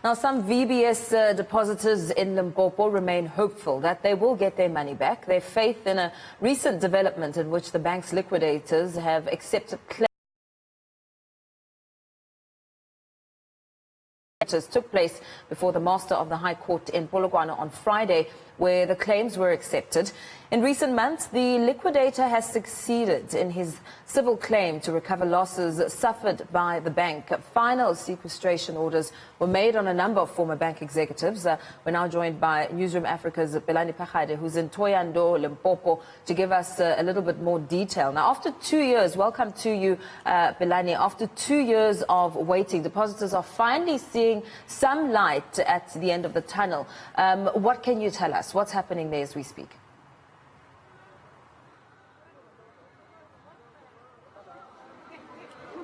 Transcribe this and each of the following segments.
Now, some VBS depositors in Limpopo remain hopeful that they will get their money back. Their faith in a recent development in which the bank's liquidators have accepted claims took place before the Master of the High Court in Polokwane on Friday, where the claims were accepted. In recent months, the liquidator has succeeded in his civil claim to recover losses suffered by the bank. Final sequestration orders were made on a number of former bank executives. We're now joined by Newzroom Africa's Pelane, who's in Thohoyandou, Limpopo, to give us a little bit more detail. Now, after 2 years, welcome to you, Pelane. After 2 years of waiting, depositors are finally seeing some light at the end of the tunnel. What can you tell us? What's happening there as we speak?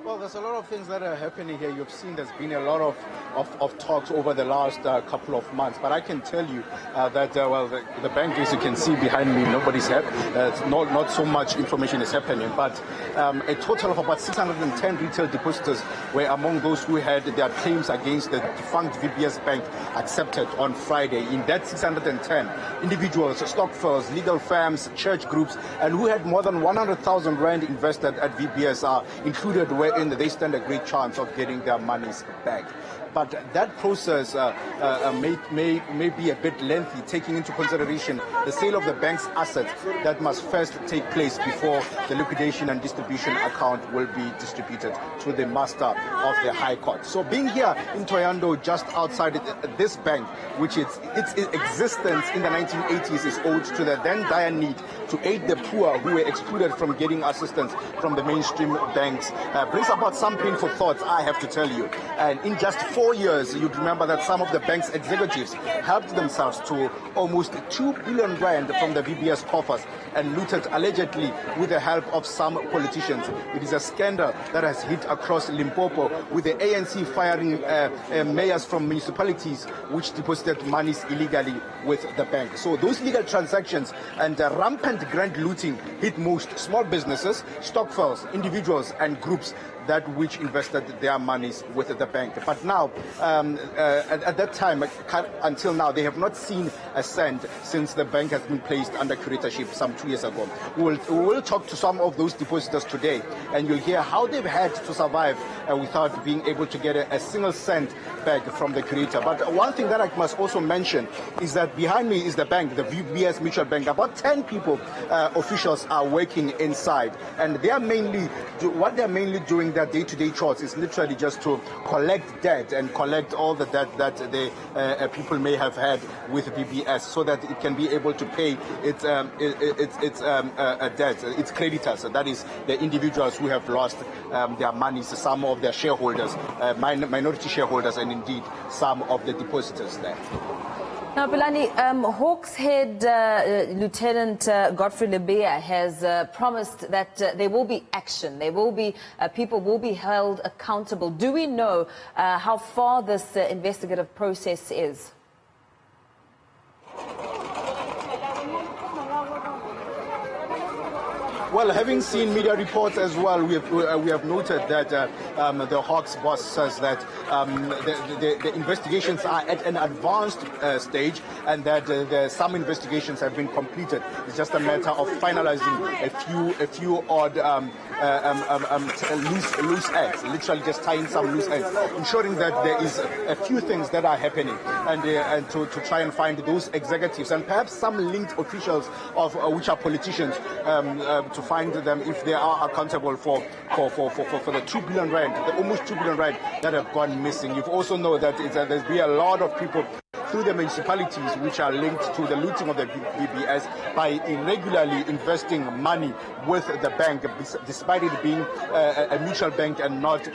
Well, there's a lot of things that are happening here. You've seen there's been a lot of talks over the last couple of months. But I can tell you that, well, the bank, as you can see behind me, nobody's happy. Not so much information is happening. But a total of about 610 retail depositors were among those who had their claims against the defunct VBS bank accepted on Friday. In that 610, individuals, stock firms, legal firms, church groups, and who had more than 100,000 rand invested at VBS are included wherein they stand a great chance of getting their monies back. But that process may be a bit lengthy, taking into consideration the sale of the bank's assets that must first take place before the liquidation and distribution account will be distributed to the Master of the High Court. So being here in Thohoyandou, just outside this bank, which its existence in the 1980s is owed to the then dire need to aid the poor who were excluded from getting assistance from the mainstream banks, brings about some painful thoughts, I have to tell you. And in just 4 years, you'd remember that some of the bank's executives helped themselves to almost 2 billion rand from the VBS coffers and looted allegedly with the help of some politicians. It is a scandal that has hit across Limpopo, with the ANC firing mayors from municipalities which deposited monies illegally with the bank. So those legal transactions and rampant grand looting hit most small businesses, stock firms, individuals and groups that which invested their monies with the bank. But now, at that time, until now, they have not seen a cent since the bank has been placed under curatorship some 2 years ago. We will talk to some of those depositors today, and you'll hear how they've had to survive without being able to get a single cent back from the curator. But one thing that I must also mention is that behind me is the bank, the VBS Mutual Bank. About 10 people, officials, are working inside, and they are what they're mainly doing their day-to-day chores is literally just to collect debt and collect all the debt that the people may have had with VBS, so that it can be able to pay its debt, its creditors. That is the individuals who have lost their monies, some of their shareholders, minority shareholders, and indeed some of the depositors there. Now, Pelane, Hawks Head Lieutenant Godfrey Lebea has promised that there will be action. There will be people will be held accountable. Do we know how far this investigative process is? Well, having seen media reports as well, we have noted that the Hawks boss says that the investigations are at an advanced stage, and that some investigations have been completed. It's just a matter of finalizing a few odd loose ends, literally just tying some loose ends, ensuring that there is a few things that are happening, and to try and find those executives and perhaps some linked officials of which are politicians, to find them if they are accountable for the 2 billion rand, the almost 2 billion rand that have gone missing. You also know that there's been a lot of people through the municipalities which are linked to the looting of the VBS by irregularly investing money with the bank, despite it being a mutual bank and not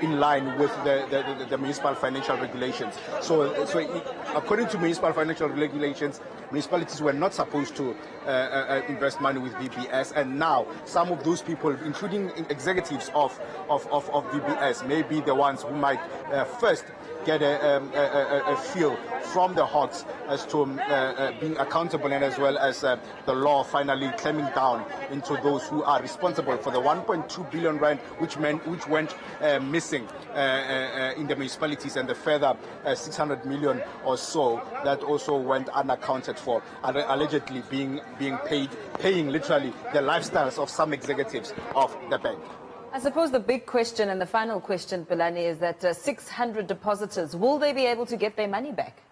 in line with the municipal financial regulations. So according to municipal financial regulations, municipalities were not supposed to invest money with VBS, and now some of those people, including executives of VBS, may be the ones who might first get a feel from the Hawks as to being accountable, and as well as the law finally clamping down into those who are responsible for the 1.2 billion rand which went missing in the municipalities, and the further 600 million or so that also went unaccounted for, allegedly being paying literally the lifestyles of some executives of the bank. I suppose the big question and the final question, Pelane, is that 600 depositors, will they be able to get their money back?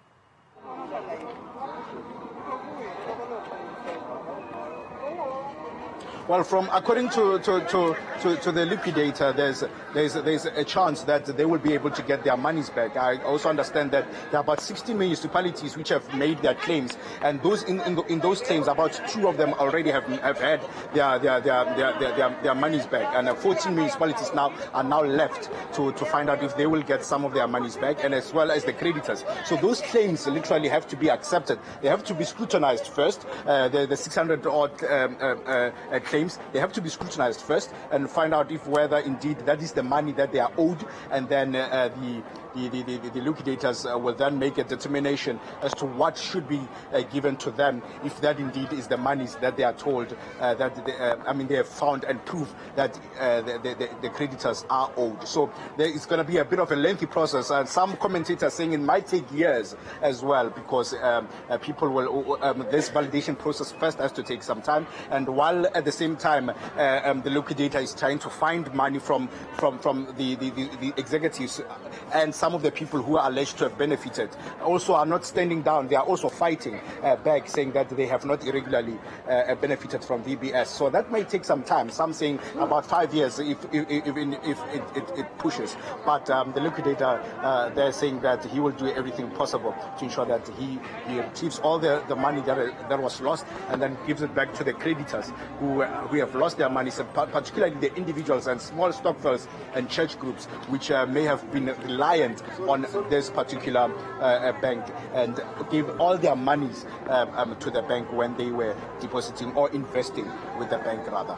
Well, according to the liquidator, there's a chance that they will be able to get their monies back. I also understand that there are about 60 municipalities which have made their claims, and those in those claims, about 2 of them already have had their monies back, and 14 municipalities are now left to find out if they will get some of their monies back, and as well as the creditors. So those claims literally have to be accepted. They have to be scrutinized first. The 600 odd claims, they have to be scrutinized first and find out if whether indeed that is the money that they are owed, and then the liquidators will then make a determination as to what should be given to them, if that indeed is the monies that they are told they have found and prove that the creditors are owed. So there is going to be a bit of a lengthy process, and some commentators saying it might take years as well, because people will this validation process first has to take some time, and while at the same time the liquidator is trying to find money from the executives, and some of the people who are alleged to have benefited also are not standing down. They are also fighting back, saying that they have not irregularly benefited from VBS. So that may take some time. Some saying about 5 years if it pushes. But the liquidator, they're saying that he will do everything possible to ensure that he retrieves all the money that was lost, and then gives it back to the creditors who have lost their money, so particularly the individuals and small stockholders and church groups which may have been reliant on this particular bank, and gave all their monies to the bank when they were depositing or investing with the bank rather.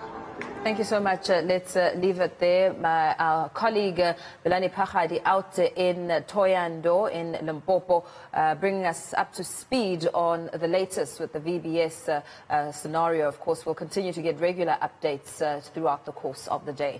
Thank you so much. Let's leave it there. Our colleague Phakgadi out in Thohoyandou in Limpopo, bringing us up to speed on the latest with the VBS scenario. Of course, we'll continue to get regular updates throughout the course of the day.